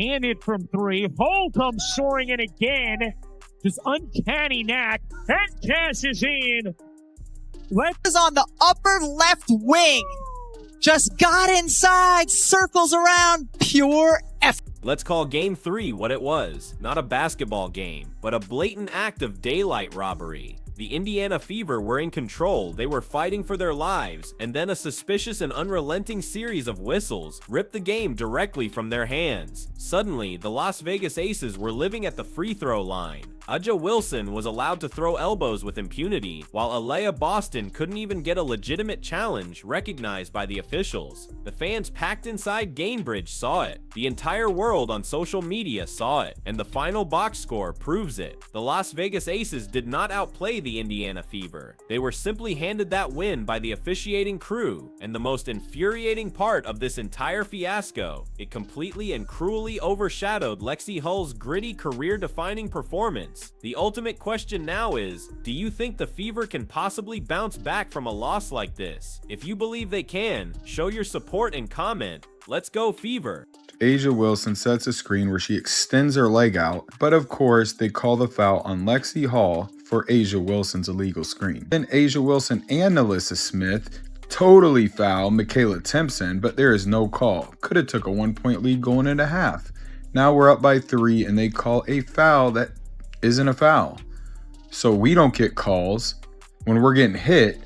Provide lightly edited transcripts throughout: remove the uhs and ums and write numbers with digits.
Handed from three. Hull comes soaring in again. Just uncanny knack. And cashes in. Is on the upper left wing. Just got inside. Circles around. Pure F. Let's call Game 3 what it was. Not a basketball game, but a blatant act of daylight robbery. The Indiana Fever were in control, they were fighting for their lives, and then a suspicious and unrelenting series of whistles ripped the game directly from their hands. Suddenly, the Las Vegas Aces were living at the free throw line. A'ja Wilson was allowed to throw elbows with impunity, while Aliyah Boston couldn't even get a legitimate challenge recognized by the officials. The fans packed inside Gainbridge saw it. The entire world on social media saw it, and the final box score proves it. The Las Vegas Aces did not outplay the Indiana Fever. They were simply handed that win by the officiating crew, and the most infuriating part of this entire fiasco, it completely and cruelly overshadowed Lexie Hull's gritty career-defining performance. The ultimate question now is, do you think the Fever can possibly bounce back from a loss like this? If you believe they can, show your support and comment. Let's go Fever! A'ja Wilson sets a screen where she extends her leg out, but of course they call the foul on Lexie Hull for A'ja Wilson's illegal screen. Then A'ja Wilson and Alyssa Smith totally foul Michaela Timpson, but there is no call. Could have took a 1-point lead going into half. Now we're up by 3 and they call a foul that isn't a foul. So we don't get calls when we're getting hit,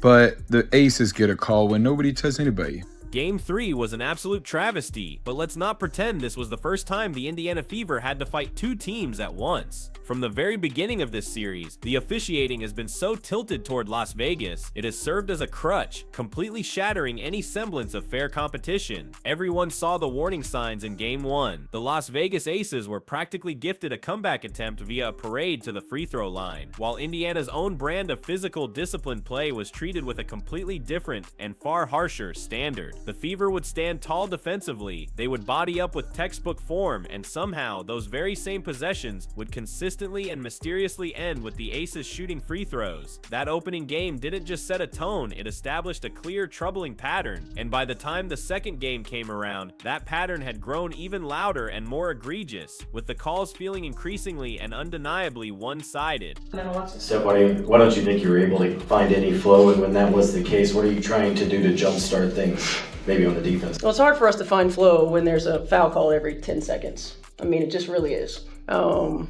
but the Aces get a call when nobody touches anybody. Game 3 was an absolute travesty, but let's not pretend this was the first time the Indiana Fever had to fight two teams at once. From the very beginning of this series, the officiating has been so tilted toward Las Vegas, it has served as a crutch, completely shattering any semblance of fair competition. Everyone saw the warning signs in Game 1. The Las Vegas Aces were practically gifted a comeback attempt via a parade to the free throw line, while Indiana's own brand of physical disciplined play was treated with a completely different and far harsher standard. The Fever would stand tall defensively, they would body up with textbook form, and somehow those very same possessions would consistently and mysteriously end with the Aces shooting free throws. That opening game didn't just set a tone, it established a clear, troubling pattern, and by the time the second game came around, that pattern had grown even louder and more egregious, with the calls feeling increasingly and undeniably one-sided. Steph, why don't you think you were able to find any flow, and when that was the case, what are you trying to do to jumpstart things? Maybe on the defense. Well, it's hard for us to find flow when there's a foul call every 10 seconds. I mean, it just really is. And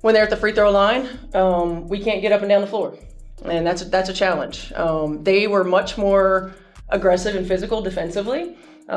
when they're at the free throw line, we can't get up and down the floor. And that's a challenge. They were much more aggressive and physical defensively. We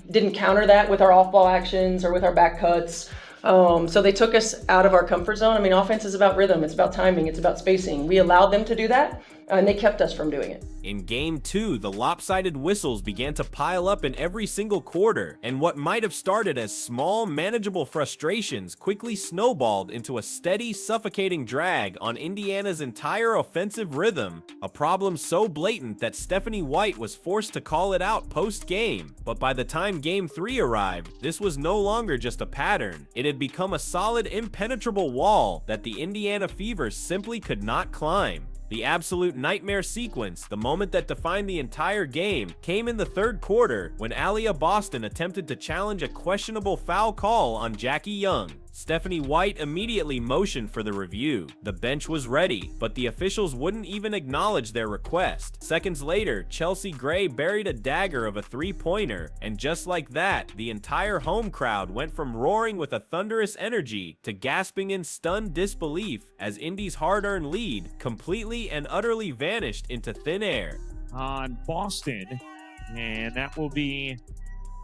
didn't counter that with our off-ball actions or with our back cuts. So they took us out of our comfort zone. I mean, offense is about rhythm, it's about timing, it's about spacing. We allowed them to do that, and they kept us from doing it. In Game 2, the lopsided whistles began to pile up in every single quarter, and what might have started as small, manageable frustrations quickly snowballed into a steady, suffocating drag on Indiana's entire offensive rhythm, a problem so blatant that Stephanie White was forced to call it out post-game. But by the time Game 3 arrived, this was no longer just a pattern. It had become a solid, impenetrable wall that the Indiana Fever simply could not climb. The absolute nightmare sequence, the moment that defined the entire game, came in the third quarter when Aliyah Boston attempted to challenge a questionable foul call on Jackie Young. Stephanie White immediately motioned for the review. The bench was ready, but the officials wouldn't even acknowledge their request. Seconds later, Chelsea Gray buried a dagger of a three-pointer, and just like that, the entire home crowd went from roaring with a thunderous energy to gasping in stunned disbelief as Indy's hard-earned lead completely and utterly vanished into thin air. On Boston, and that will be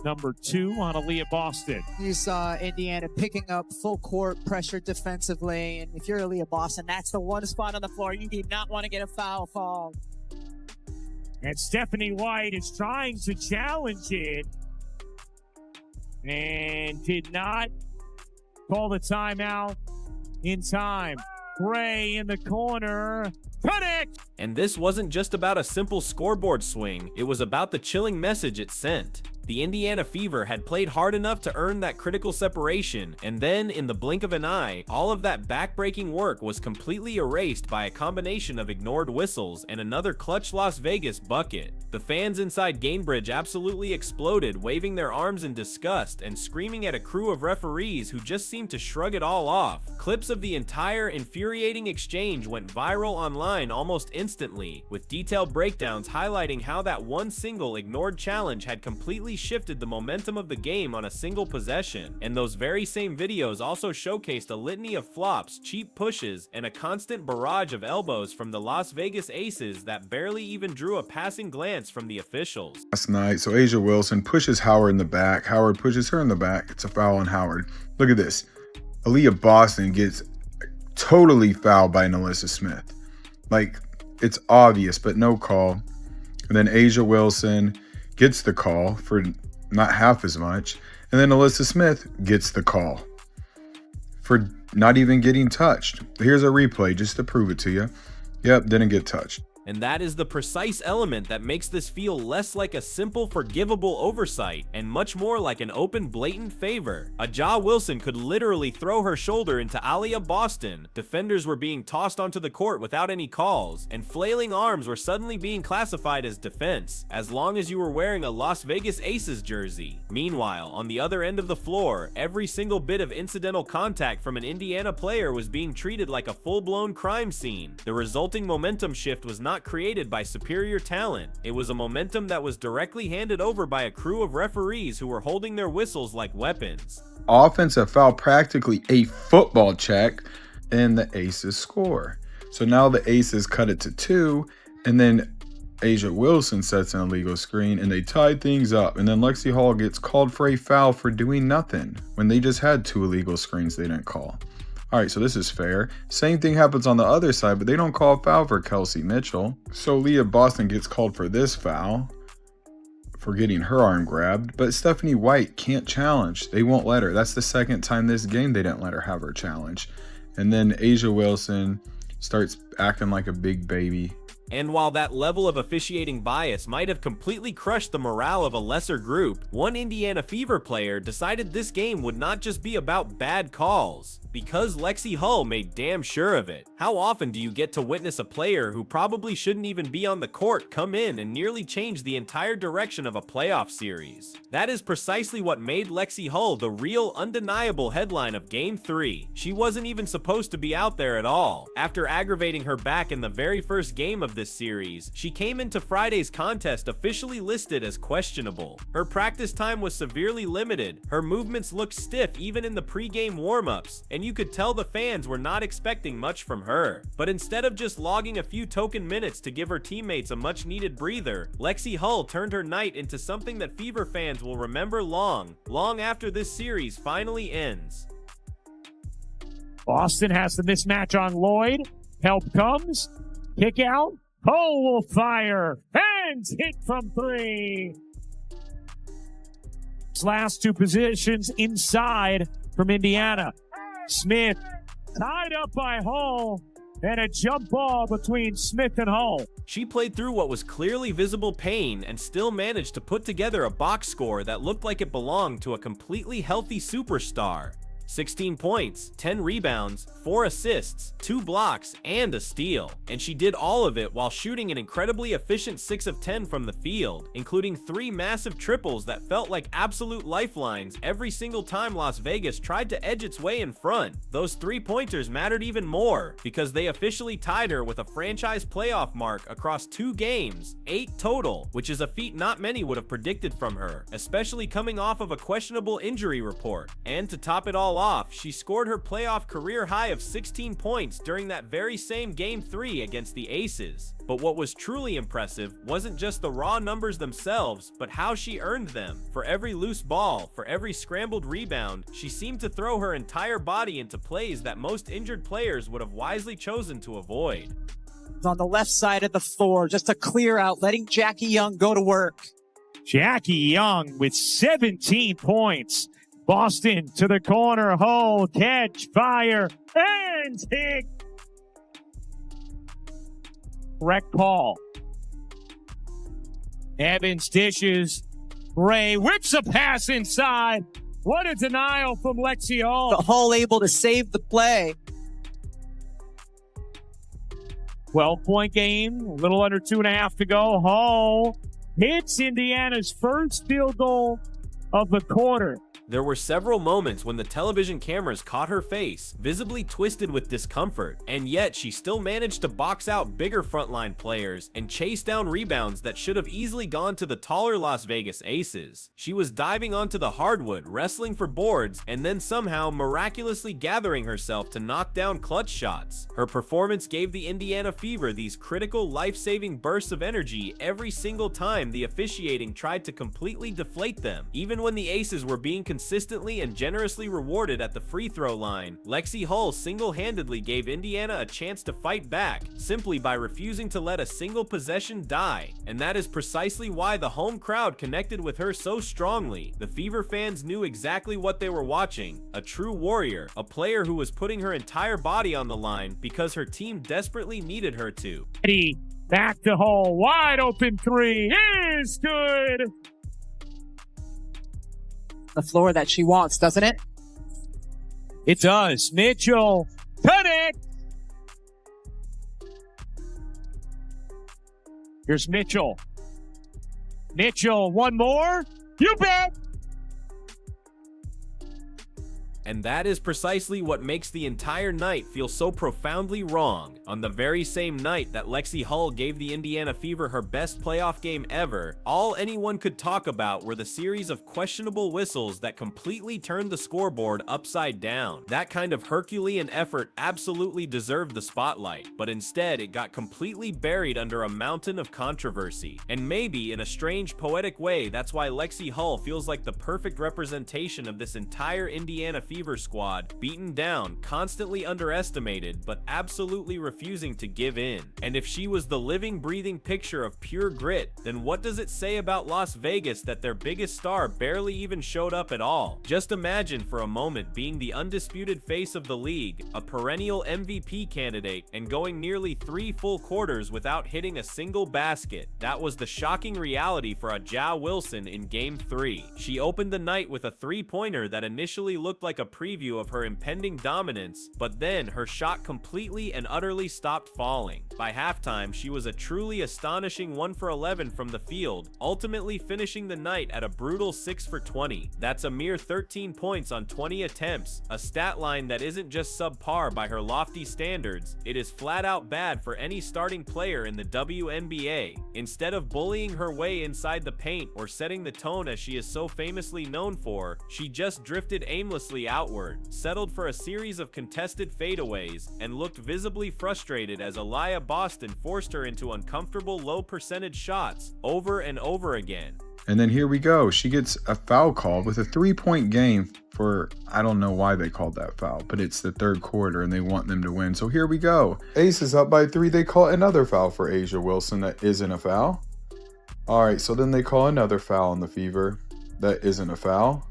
number 2 on Aliyah Boston. You saw Indiana picking up full court pressure defensively, and if you're Aliyah Boston, that's the one spot on the floor you do not want to get a foul call. And Stephanie White is trying to challenge it and did not call the timeout in time. Gray in the corner. Connect! And this wasn't just about a simple scoreboard swing, it was about the chilling message it sent. The Indiana Fever had played hard enough to earn that critical separation, and then, in the blink of an eye, all of that back-breaking work was completely erased by a combination of ignored whistles and another clutch Las Vegas bucket. The fans inside Gainbridge absolutely exploded, waving their arms in disgust and screaming at a crew of referees who just seemed to shrug it all off. Clips of the entire infuriating exchange went viral online almost instantly, with detailed breakdowns highlighting how that one single ignored challenge had completely shifted the momentum of the game on a single possession. And those very same videos also showcased a litany of flops, cheap pushes, and a constant barrage of elbows from the Las Vegas Aces that barely even drew a passing glance from the officials. Last night, so A'ja Wilson pushes Howard in the back. Howard pushes her in the back. It's a foul on Howard. Look at this. Aaliyah Boston gets totally fouled by Nalissa Smith. Like, it's obvious, but no call. And then A'ja Wilson gets the call for not half as much. And then Nalissa Smith gets the call for not even getting touched. Here's a replay just to prove it to you. Yep, didn't get touched. And that is the precise element that makes this feel less like a simple forgivable oversight and much more like an open blatant favor. A'ja Wilson could literally throw her shoulder into Aaliyah Boston, defenders were being tossed onto the court without any calls, and flailing arms were suddenly being classified as defense, as long as you were wearing a Las Vegas Aces jersey. Meanwhile, on the other end of the floor, every single bit of incidental contact from an Indiana player was being treated like a full-blown crime scene. The resulting momentum shift was not created by superior talent. It was a momentum that was directly handed over by a crew of referees who were holding their whistles like weapons. Offensive foul, practically a football check, and the Aces score. So now the Aces cut it to 2, and then A'ja Wilson sets an illegal screen, and they tied things up. And then Lexie Hull gets called for a foul for doing nothing when they just had 2 illegal screens they didn't call. All right, so this is fair. Same thing happens on the other side, but they don't call a foul for Kelsey Mitchell. So Leah Boston gets called for this foul for getting her arm grabbed, but Stephanie White can't challenge. They won't let her. That's the second time this game they didn't let her have her challenge. And then A'ja Wilson starts acting like a big baby. And while that level of officiating bias might have completely crushed the morale of a lesser group, one Indiana Fever player decided this game would not just be about bad calls, because Lexie Hull made damn sure of it. How often do you get to witness a player who probably shouldn't even be on the court come in and nearly change the entire direction of a playoff series? That is precisely what made Lexie Hull the real, undeniable headline of Game 3. She wasn't even supposed to be out there at all. After aggravating her back in the very first game of this series, she came into Friday's contest officially listed as questionable. Her practice time was severely limited, her movements looked stiff even in the pre-game warm-ups, and you could tell the fans were not expecting much from her. But instead of just logging a few token minutes to give her teammates a much-needed breather, Lexie Hull turned her night into something that Fever fans will remember long after this series finally ends. Boston has the mismatch on Lloyd. Help comes. Kick out. Hull will fire. And hit from 3. Last 2 positions inside from Indiana. Smith tied up by Hull, and a jump ball between Smith and Hull. She played through what was clearly visible pain and still managed to put together a box score that looked like it belonged to a completely healthy superstar. 16 points, 10 rebounds, 4 assists, 2 blocks, and a steal. And she did all of it while shooting an incredibly efficient 6 of 10 from the field, including 3 massive triples that felt like absolute lifelines every single time Las Vegas tried to edge its way in front. Those 3-pointers mattered even more because they officially tied her with a franchise playoff mark across 2 games, 8 total, which is a feat not many would have predicted from her, especially coming off of a questionable injury report. And to top it all off, she scored her playoff career high of 16 points during that very same Game 3 against the Aces. But what was truly impressive wasn't just the raw numbers themselves, but how she earned them. For every loose ball, for every scrambled rebound, she seemed to throw her entire body into plays that most injured players would have wisely chosen to avoid. On the left side of the floor, just to clear out, letting Jackie Young go to work. Jackie Young with 17 points. Boston to the corner. Hull, catch, fire, and hit. Correct call. Evans dishes. Ray whips a pass inside. What a denial from Lexie Hull. The Hull able to save the play. 12-point game, a little under 2.5 to go. Hull hits Indiana's first field goal of the quarter. There were several moments when the television cameras caught her face, visibly twisted with discomfort, and yet she still managed to box out bigger frontline players and chase down rebounds that should have easily gone to the taller Las Vegas Aces. She was diving onto the hardwood, wrestling for boards, and then somehow miraculously gathering herself to knock down clutch shots. Her performance gave the Indiana Fever these critical, life-saving bursts of energy every single time the officiating tried to completely deflate them. Even when the Aces were being consistently and generously rewarded at the free throw line, Lexie Hull single-handedly gave Indiana a chance to fight back, simply by refusing to let a single possession die. And that is precisely why the home crowd connected with her so strongly. The Fever fans knew exactly what they were watching: a true warrior, a player who was putting her entire body on the line because her team desperately needed her to. Back to Hull, wide open three is good. The floor that she wants, doesn't it? It does. Mitchell, connect. Here's Mitchell. Mitchell, one more. You bet. And that is precisely what makes the entire night feel so profoundly wrong. On the very same night that Lexie Hull gave the Indiana Fever her best playoff game ever, all anyone could talk about were the series of questionable whistles that completely turned the scoreboard upside down. That kind of Herculean effort absolutely deserved the spotlight, but instead it got completely buried under a mountain of controversy. And maybe in a strange poetic way, that's why Lexie Hull feels like the perfect representation of this entire Indiana Fever squad, beaten down, constantly underestimated, but absolutely refusing to give in. And if she was the living, breathing picture of pure grit, then what does it say about Las Vegas that their biggest star barely even showed up at all? Just imagine for a moment being the undisputed face of the league, a perennial MVP candidate, and going nearly 3 full quarters without hitting a single basket. That was the shocking reality for a Ja Wilson in Game 3. She opened the night with a three-pointer that initially looked like a preview of her impending dominance, but then her shot completely and utterly stopped falling. By halftime, she was a truly astonishing 1 for 11 from the field, ultimately finishing the night at a brutal 6 for 20. That's a mere 13 points on 20 attempts, a stat line that isn't just subpar by her lofty standards, it is flat out bad for any starting player in the WNBA. Instead of bullying her way inside the paint or setting the tone as she is so famously known for, she just drifted aimlessly outward, settled for a series of contested fadeaways, and looked visibly frustrated as Aliyah Boston forced her into uncomfortable low percentage shots over and over again. And then here we go. She gets a foul called with a 3-point game for, I don't know why they called that foul, but it's the third quarter and they want them to win. So here we go. Ace is up by 3. They call another foul for A'ja Wilson that isn't a foul. All right, so then they call another foul on the Fever that isn't a foul.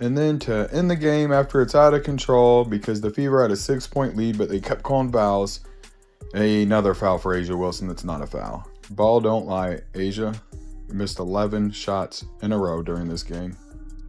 And then to end the game after it's out of control because the Fever had a 6-point lead, but they kept calling fouls, another foul for A'ja Wilson that's not a foul. Ball don't lie, A'ja missed 11 shots in a row during this game.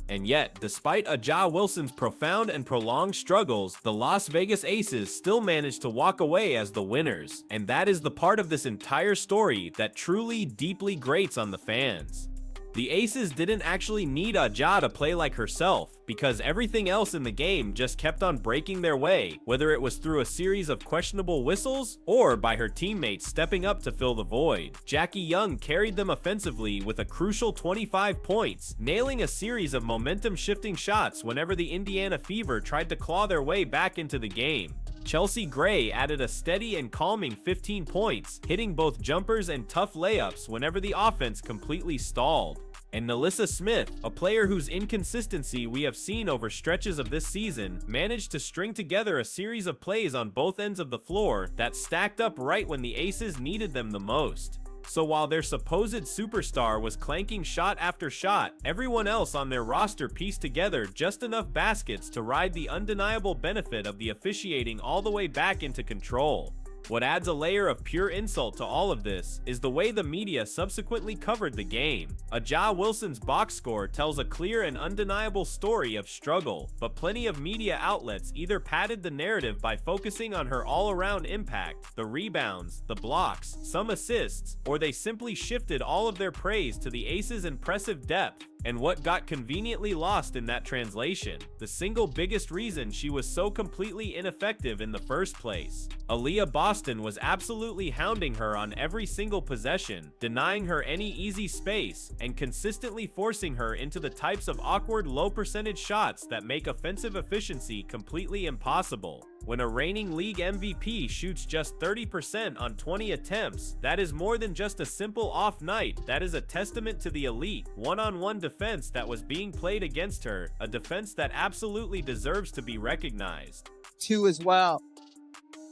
And yet, despite Ja Wilson's profound and prolonged struggles, the Las Vegas Aces still managed to walk away as the winners. And that is the part of this entire story that truly, deeply grates on the fans. The Aces didn't actually need Ja to play like herself, because everything else in the game just kept on breaking their way, whether it was through a series of questionable whistles, or by her teammates stepping up to fill the void. Jackie Young carried them offensively with a crucial 25 points, nailing a series of momentum-shifting shots whenever the Indiana Fever tried to claw their way back into the game. Chelsea Gray added a steady and calming 15 points, hitting both jumpers and tough layups whenever the offense completely stalled. And Nalissa Smith, a player whose inconsistency we have seen over stretches of this season, managed to string together a series of plays on both ends of the floor that stacked up right when the Aces needed them the most. So while their supposed superstar was clanking shot after shot, everyone else on their roster pieced together just enough baskets to ride the undeniable benefit of the officiating all the way back into control. What adds a layer of pure insult to all of this is the way the media subsequently covered the game. A'ja Wilson's box score tells a clear and undeniable story of struggle, but plenty of media outlets either padded the narrative by focusing on her all-around impact, the rebounds, the blocks, some assists, or they simply shifted all of their praise to the Aces' impressive depth. And what got conveniently lost in that translation, the single biggest reason she was so completely ineffective in the first place. Aaliyah Boston was absolutely hounding her on every single possession, denying her any easy space, and consistently forcing her into the types of awkward low-percentage shots that make offensive efficiency completely impossible. When a reigning league MVP shoots just 30% on 20 attempts, that is more than just a simple off night. That is a testament to the elite, one-on-one defense that was being played against her, a defense that absolutely deserves to be recognized. 2 as well.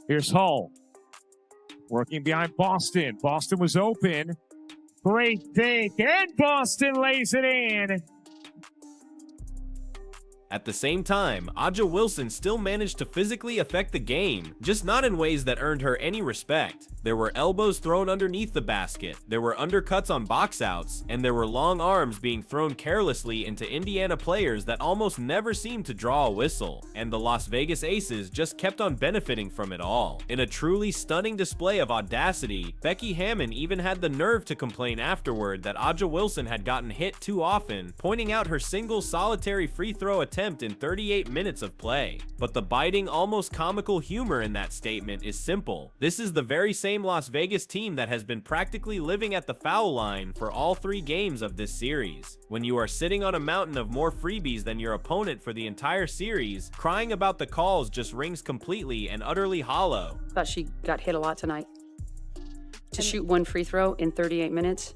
Here's Hull. Working behind Boston. Boston was open. Great fake, and Boston lays it in. At the same time, A'ja Wilson still managed to physically affect the game, just not in ways that earned her any respect. There were elbows thrown underneath the basket, there were undercuts on box outs, and there were long arms being thrown carelessly into Indiana players that almost never seemed to draw a whistle, and the Las Vegas Aces just kept on benefiting from it all. In a truly stunning display of audacity, Becky Hammon even had the nerve to complain afterward that A'ja Wilson had gotten hit too often, pointing out her single solitary free throw attempt in 38 minutes of play. But the biting, almost comical humor in that statement is simple. This is the very same Las Vegas team that has been practically living at the foul line for all 3 games of this series. When you are sitting on a mountain of more freebies than your opponent for the entire series, crying about the calls just rings completely and utterly hollow. Thought she got hit a lot tonight. To shoot 1 free throw in 38 minutes.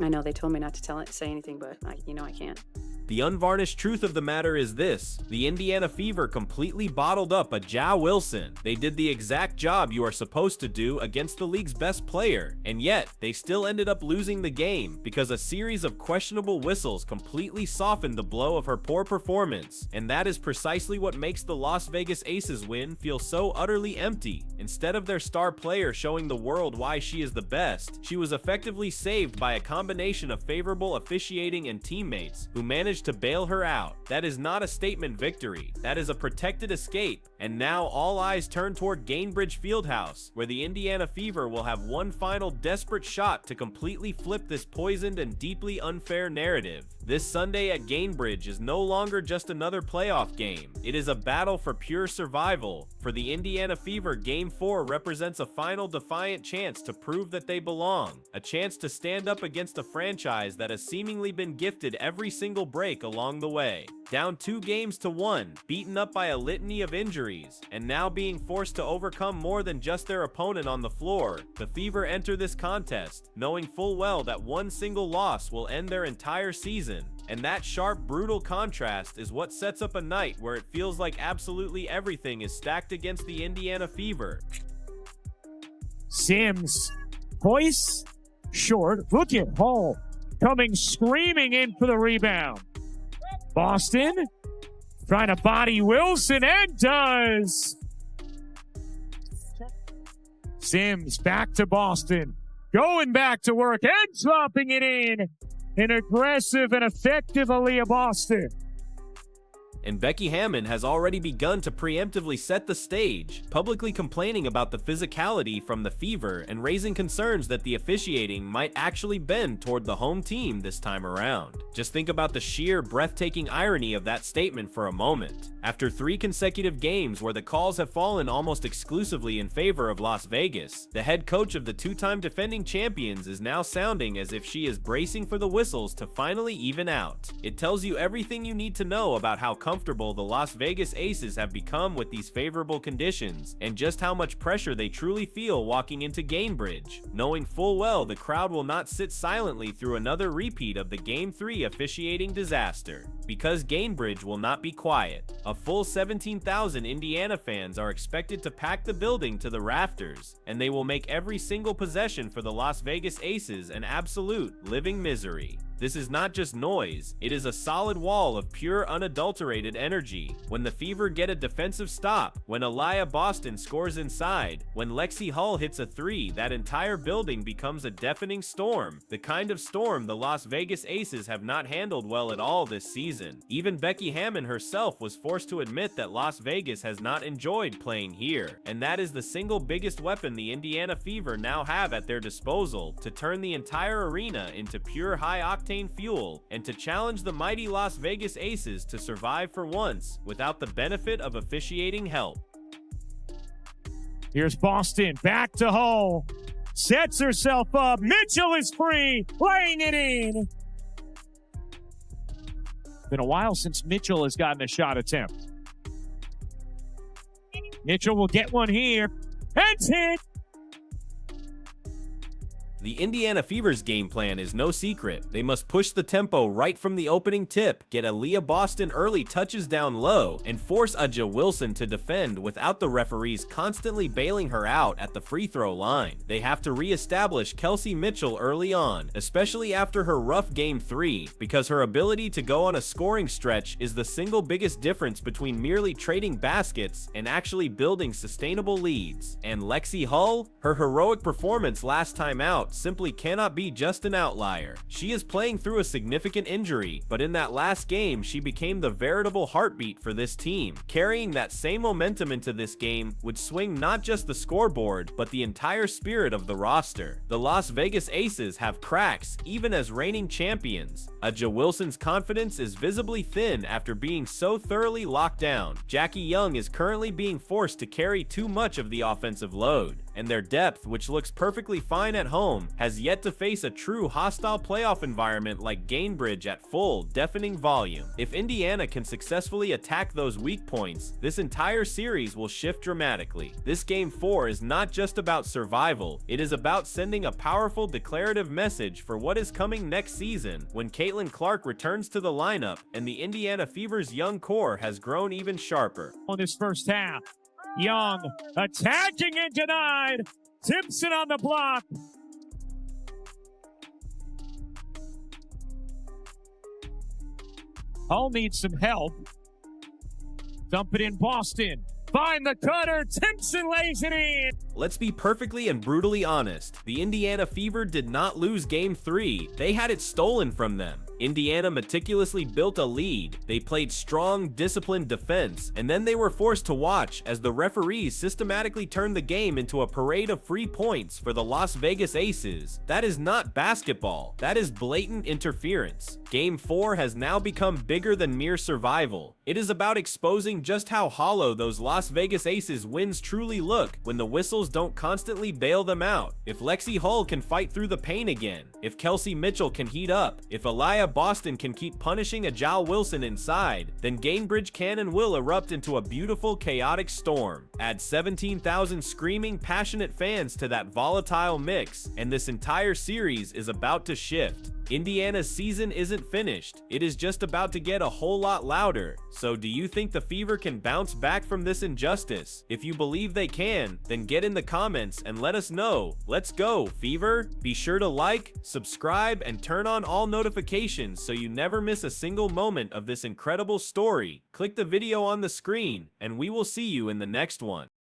I know they told me not to say anything, but I can't. The unvarnished truth of the matter is this: the Indiana Fever completely bottled up A'ja Wilson. They did the exact job you are supposed to do against the league's best player, and yet they still ended up losing the game because a series of questionable whistles completely softened the blow of her poor performance. And that is precisely what makes the Las Vegas Aces win feel so utterly empty. Instead of their star player showing the world why she is the best, she was effectively saved by a combination of favorable officiating and teammates who managed to bail her out. That is not a statement victory, that is a protected escape. And now all eyes turn toward Gainbridge Fieldhouse, where the Indiana Fever will have one final desperate shot to completely flip this poisoned and deeply unfair narrative. This Sunday at Gainbridge is no longer just another playoff game. It is a battle for pure survival. For the Indiana Fever, Game 4 represents a final defiant chance to prove that they belong, a chance to stand up against a franchise that has seemingly been gifted every single break along the way. Down 2-1, beaten up by a litany of injuries, and now being forced to overcome more than just their opponent on the floor, the Fever enter this contest, knowing full well that one single loss will end their entire season. And that sharp, brutal contrast is what sets up a night where it feels like absolutely everything is stacked against the Indiana Fever. Sims, hoist, short, look at Hull, coming screaming in for the rebound. Boston, trying to body Wilson, and does. Sims back to Boston, going back to work and dropping it in. An aggressive and effective Aaliyah Boston. And Becky Hammon has already begun to preemptively set the stage, publicly complaining about the physicality from the Fever and raising concerns that the officiating might actually bend toward the home team this time around. Just think about the sheer, breathtaking irony of that statement for a moment. After 3 consecutive games where the calls have fallen almost exclusively in favor of Las Vegas, the head coach of the 2-time defending champions is now sounding as if she is bracing for the whistles to finally even out. It tells you everything you need to know about how comfortable the Las Vegas Aces have become with these favorable conditions, and just how much pressure they truly feel walking into Gainbridge, knowing full well the crowd will not sit silently through another repeat of the Game 3 officiating disaster. Because Gainbridge will not be quiet. A full 17,000 Indiana fans are expected to pack the building to the rafters, and they will make every single possession for the Las Vegas Aces an absolute living misery. This is not just noise, it is a solid wall of pure unadulterated energy. When the Fever get a defensive stop, when Aliyah Boston scores inside, when Lexie Hull hits a 3, that entire building becomes a deafening storm. The kind of storm the Las Vegas Aces have not handled well at all this season. Even Becky Hammon herself was forced to admit that Las Vegas has not enjoyed playing here, and that is the single biggest weapon the Indiana Fever now have at their disposal to turn the entire arena into pure high-octane fuel and to challenge the mighty Las Vegas Aces to survive for once without the benefit of officiating help. Here's Boston, back to Hull. Sets herself up. Mitchell is free, laying it in. Been a while since Mitchell has gotten a shot attempt. Mitchell will get one here. It's hit. The Indiana Fever's game plan is no secret. They must push the tempo right from the opening tip, get Aliyah Boston early touches down low, and force A'ja Wilson to defend without the referees constantly bailing her out at the free throw line. They have to re-establish Kelsey Mitchell early on, especially after her rough Game 3, because her ability to go on a scoring stretch is the single biggest difference between merely trading baskets and actually building sustainable leads. And Lexie Hull? Her heroic performance last time out simply cannot be just an outlier. She is playing through a significant injury, but in that last game, she became the veritable heartbeat for this team. Carrying that same momentum into this game would swing not just the scoreboard, but the entire spirit of the roster. The Las Vegas Aces have cracks, even as reigning champions. A'ja Wilson's confidence is visibly thin after being so thoroughly locked down. Jackie Young is currently being forced to carry too much of the offensive load, and their depth, which looks perfectly fine at home, has yet to face a true hostile playoff environment like Gainbridge at full, deafening volume. If Indiana can successfully attack those weak points, this entire series will shift dramatically. This Game 4 is not just about survival, it is about sending a powerful declarative message for what is coming next season when Caitlin Clark returns to the lineup and the Indiana Fever's young core has grown even sharper. On this first half, Young attacking and denied. Timpson on the block. Hull needs some help. Dump it in Boston. Find the cutter. Timpson lays it in. Let's be perfectly and brutally honest. The Indiana Fever did not lose Game 3. They had it stolen from them. Indiana meticulously built a lead. They played strong, disciplined defense, and then they were forced to watch as the referees systematically turned the game into a parade of free points for the Las Vegas Aces. That is not basketball. That is blatant interference. Game 4 has now become bigger than mere survival. It is about exposing just how hollow those Las Vegas Aces wins truly look when the whistles don't constantly bail them out. If Lexie Hull can fight through the pain again, if Kelsey Mitchell can heat up, if Aliyah Boston can keep punishing A'ja Wilson inside, then Gainbridge can and will erupt into a beautiful, chaotic storm. Add 17,000 screaming, passionate fans to that volatile mix, and this entire series is about to shift. Indiana's season isn't finished. It is just about to get a whole lot louder. So do you think the Fever can bounce back from this injustice? If you believe they can, then get in the comments and let us know. Let's go, Fever! Be sure to like, subscribe, and turn on all notifications so you never miss a single moment of this incredible story. Click the video on the screen, and we will see you in the next one.